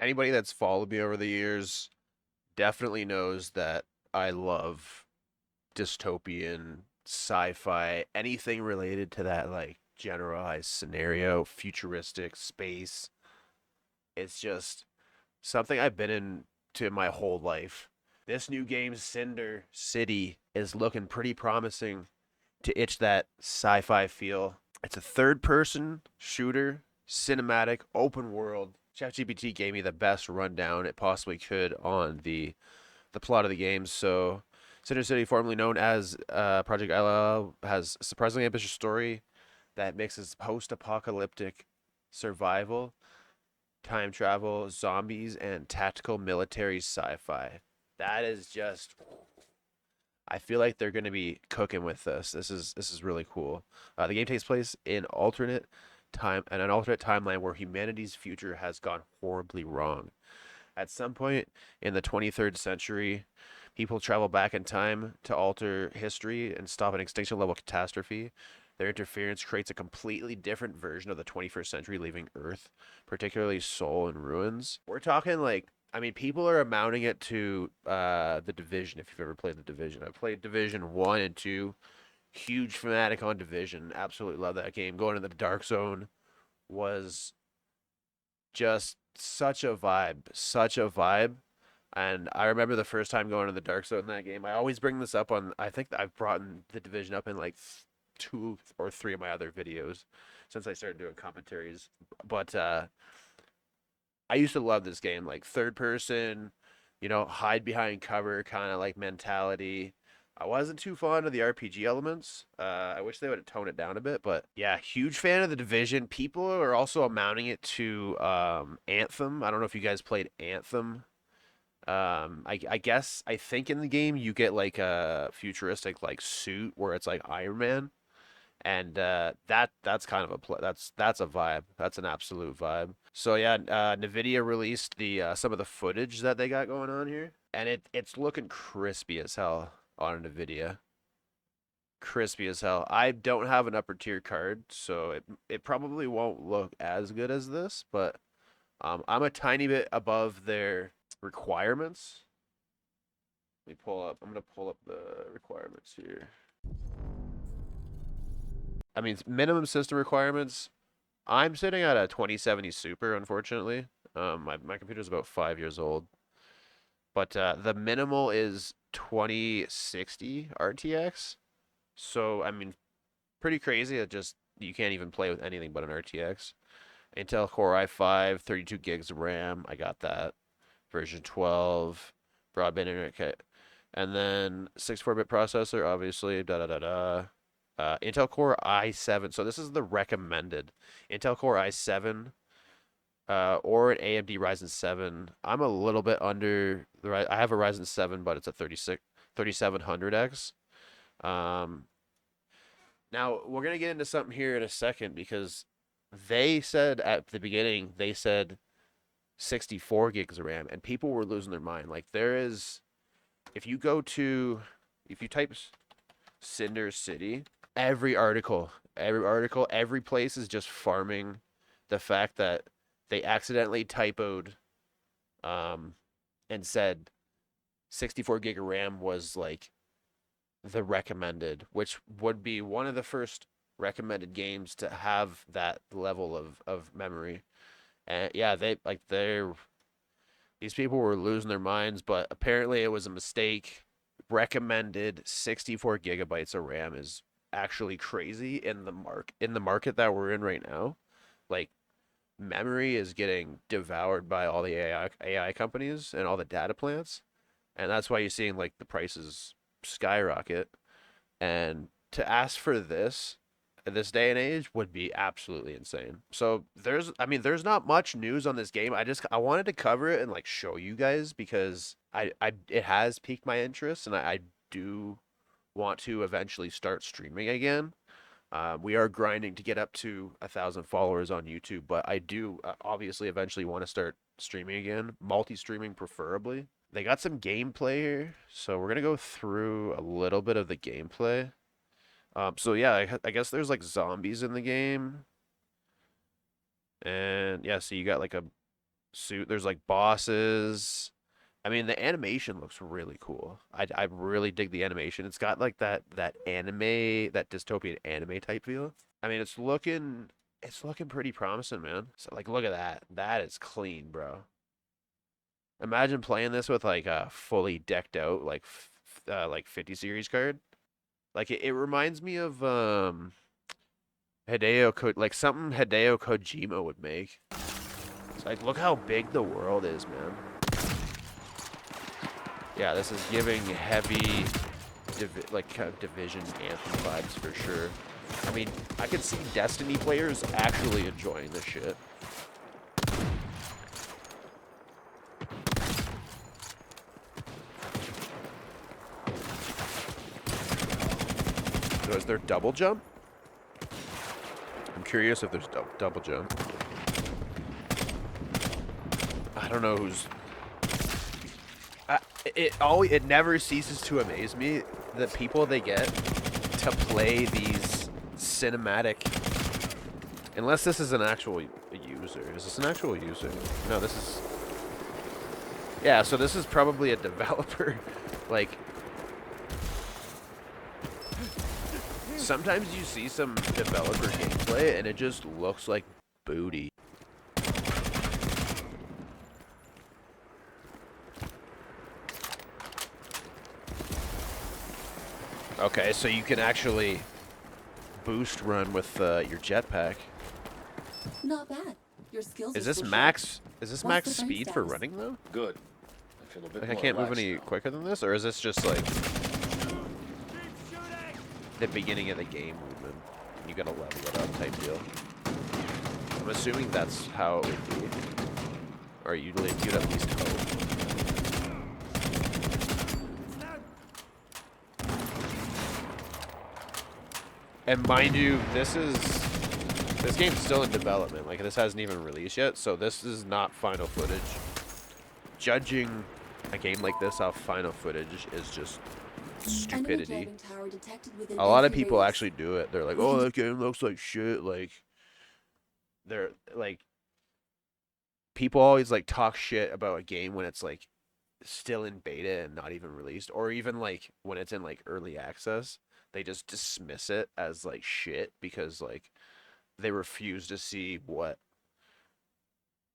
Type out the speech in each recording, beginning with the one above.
Anybody that's followed me over the years definitely knows that I love dystopian sci-fi, anything related to that like generalized scenario, futuristic space. It's just something I've been into my whole life. This new game, Cinder City, is looking pretty promising to itch that sci-fi feel. It's a third-person shooter, cinematic, open world. ChatGPT gave me the best rundown it possibly could on the plot of the game. So, Cinder City, formerly known as Project LL, has a surprisingly ambitious story that mixes post-apocalyptic survival, time travel, zombies, and tactical military sci-fi. That is just I feel like they're going to be cooking with this. This is really cool. The game takes place in an alternate timeline where humanity's future has gone horribly wrong. At some point in the 23rd century, people travel back in time to alter history and stop an extinction level catastrophe. Their interference creates a completely different version of the 21st century, leaving Earth, particularly Seoul, in ruins. We're talking like, I mean, people are amounting it to the Division. If you've ever played the Division, I played Division 1 and 2. Huge fanatic on Division. Absolutely love that game. Going to the Dark Zone was just such a vibe, such a vibe. And I remember the first time going to the Dark Zone in that game. I always bring this up on. I think I've brought the Division up in like two or three of my other videos since I started doing commentaries. But I used to love this game, like third person, hide behind cover kind of like mentality. I wasn't too fond of the RPG elements. I wish they would have toned it down a bit, but yeah, huge fan of the Division. People are also amounting it to Anthem. I don't know if you guys played Anthem. I guess I think in the game you get like a futuristic like suit where it's like Iron Man, and that's kind of that's a vibe. That's an absolute vibe. So yeah, Nvidia released the some of the footage that they got going on here, and it's looking crispy as hell on Nvidia. Crispy as hell. I don't have an upper tier card, so it probably won't look as good as this, but I'm a tiny bit above their requirements. Let me pull up. I'm gonna pull up the requirements here. I mean, minimum system requirements. I'm sitting at a 2070 Super, unfortunately. My computer's about 5 years old, but the minimal is 2060 RTX. So I mean, pretty crazy. It just you can't even play with anything but an RTX. Intel Core i5, 32 gigs of RAM. I got that. Version 12, broadband internet kit, and then 64-bit processor, obviously. Da da da da. Intel Core i7. So this is the recommended Intel Core i7 or an AMD Ryzen 7. I'm a little bit under the. I have a Ryzen 7, but it's a 3700X. Um, Now we're gonna get into something here in a second because they said at the beginning they said 64 gigs of RAM, and people were losing their mind. Like there is, if you go to, if you type Cinder City, every place is just farming the fact that they accidentally typoed um, and said 64 gig of RAM was like the recommended, which would be one of the first recommended games to have that level of memory. And yeah, these people were losing their minds, but apparently it was a mistake. Recommended 64 gigabytes of RAM is actually crazy in the market that we're in right now. Like memory is getting devoured by all the AI companies and all the data plants, and that's why you're seeing like the prices skyrocket. And to ask for this in this day and age would be absolutely insane. So I mean, there's not much news on this game. I wanted to cover it and like show you guys because it has piqued my interest, and I do want to eventually start streaming again. We are grinding to get up to 1,000 followers on YouTube, but I do obviously eventually want to start streaming again, multi-streaming preferably. They got some gameplay here, so we're gonna go through a little bit of the gameplay. So yeah, I guess there's like zombies in the game, and yeah, so you got like suit. There's like bosses. I mean, the animation looks really cool. I really dig the animation. It's got like that anime, that dystopian anime type feel. I mean, it's looking pretty promising, man. So like, look at that. That is clean, bro. Imagine playing this with like a fully decked out like 50 series card. Like it reminds me of like something Hideo Kojima would make. It's like, look how big the world is, man. Yeah, this is giving heavy kind of Division Anthem vibes for sure. I mean, I could see Destiny players actually enjoying this shit. So is there double jump? I'm curious if there's double jump. I don't know who's... it never ceases to amaze me the people they get to play these cinematic... Unless this is an actual user. Is this an actual user? No, this is... Yeah, so this is probably a developer. Like... Sometimes you see some developer gameplay and it just looks like booty. Okay, so you can actually boost run with your jetpack. Not bad. Your skills. Is this max? Is this max speed for running though? Good. I feel a bit Like more I can't move any relaxed now. quicker than this, or is this just like the beginning of the game movement? You gotta level it up type deal. I'm assuming that's how it would be. Or you'd at least hope. And mind you, this game's still in development. Like this hasn't even released yet, so this is not final footage. Judging a game like this off final footage is just stupidity. A lot of people actually do it. They're like, "Oh, that game looks like shit." Like they're like people always like talk shit about a game when it's like still in beta and not even released, or even like when it's in like early access. They just dismiss it as like shit because like they refuse to see what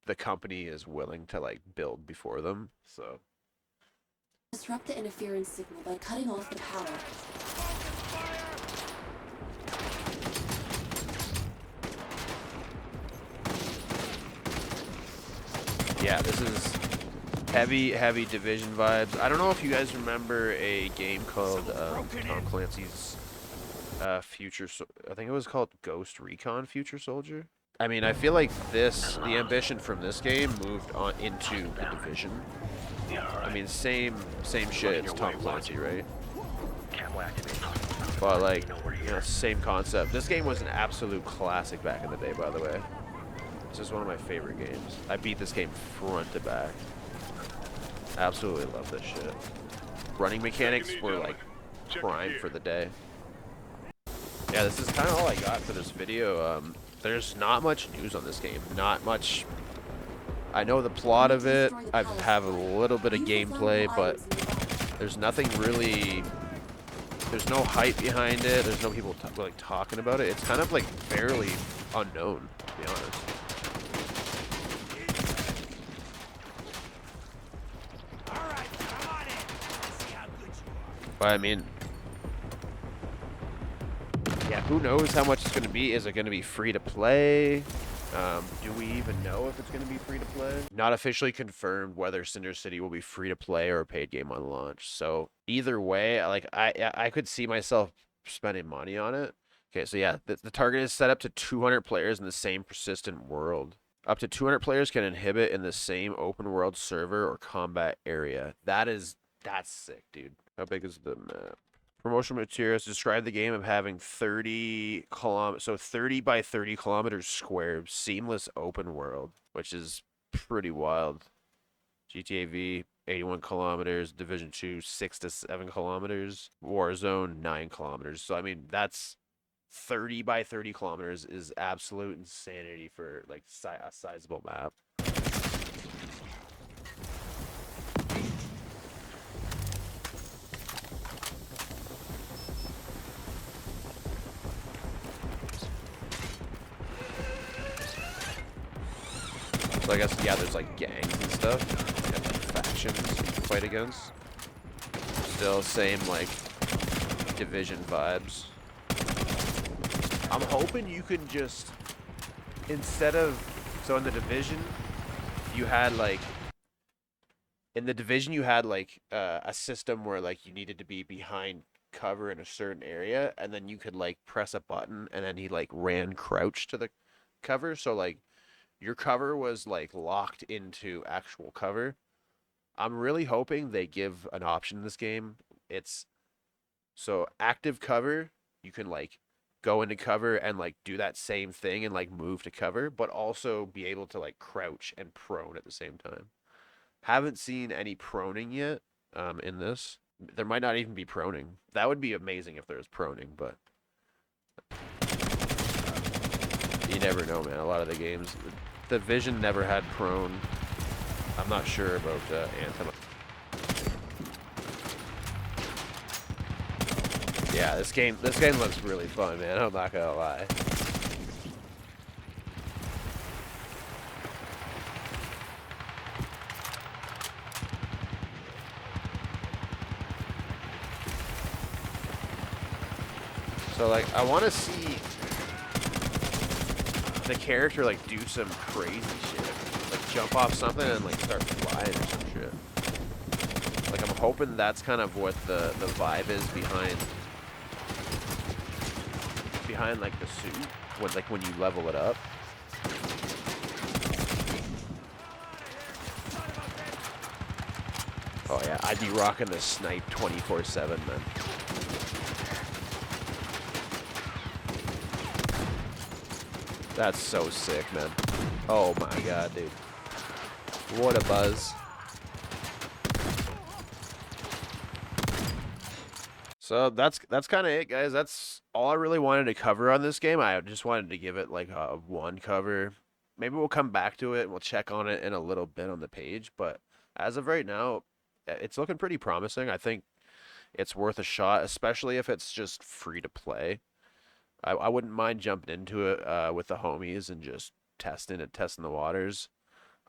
the company is willing to like build before them. So disrupt the interference signal by cutting off the power. yeah, this is heavy Division vibes. I don't know if you guys remember a game called Tom Clancy's I think it was called Ghost Recon Future Soldier. I mean, I feel like the ambition from this game moved on into the Division. I mean, same shit. It's Tom Clancy, right? But like, same concept. This game was an absolute classic back in the day, by the way. This is one of my favorite games. I beat this game front to back. Absolutely love this shit. Running mechanics were like prime for the day. Yeah, this is kind of all I got for this video. There's not much news on this game. Not much. I know the plot of it. I have a little bit of gameplay, but there's nothing really. There's no hype behind it. There's no people like talking about it. It's kind of like fairly unknown, to be honest. But I mean, yeah, who knows how much it's going to be? Is it going to be free to play? Do we even know if it's going to be free to play? Not officially confirmed whether Cinder City will be free to play or a paid game on launch. So either way, like I could see myself spending money on it. Okay, so yeah, the target is set up to 200 players in the same persistent world. Up to 200 players can inhibit in the same open world server or combat area. That's sick, dude. How big is the map? Promotional materials describe the game of having 30 by 30 kilometers square, seamless open world, which is pretty wild. GTA V, 81 kilometers. Division 2, 6 to 7 kilometers. Warzone, 9 kilometers. So, I mean, that's 30 by 30 kilometers is absolute insanity for, like, a sizable map. I guess, yeah, there's like gangs and stuff. And like factions you can fight against. Still same like Division vibes. I'm hoping you can just, instead of, so in the Division, you had like, in the Division you had like a system where like you needed to be behind cover in a certain area, and then you could like press a button, and then he like ran crouch to the cover. So like your cover was like locked into actual cover. I'm really hoping they give an option in this game. It's so active cover, you can like go into cover and like do that same thing and like move to cover, but also be able to like crouch and prone at the same time. Haven't seen any proning yet in this. There might not even be proning. That would be amazing if there was proning, but you never know, man. A lot of the games, the Vision never had prone. I'm not sure about Anthem. Yeah, this game looks really fun, man. I'm not gonna lie. So like, I want to see the character like do some crazy shit, like jump off something and like start flying or some shit. Like I'm hoping that's kind of what the vibe is behind like the suit when you level it up. Oh yeah, I'd be rocking the snipe 24/7, man. That's so sick, man. Oh my god, dude. What a buzz. So that's kind of it, guys. That's all I really wanted to cover on this game. I just wanted to give it like a one cover. Maybe we'll come back to it and we'll check on it in a little bit on the page. But as of right now, it's looking pretty promising. I think it's worth a shot, especially if it's just free to play. I wouldn't mind jumping into it with the homies and just testing the waters.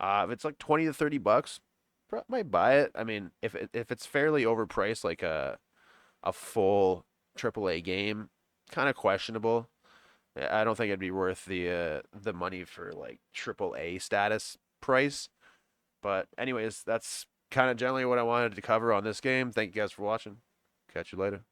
If it's like 20 to 30 bucks, might buy it. I mean, if it's fairly overpriced, like a full AAA game, kind of questionable. I don't think it'd be worth the money for like AAA status price. But anyways, that's kind of generally what I wanted to cover on this game. Thank you guys for watching. Catch you later.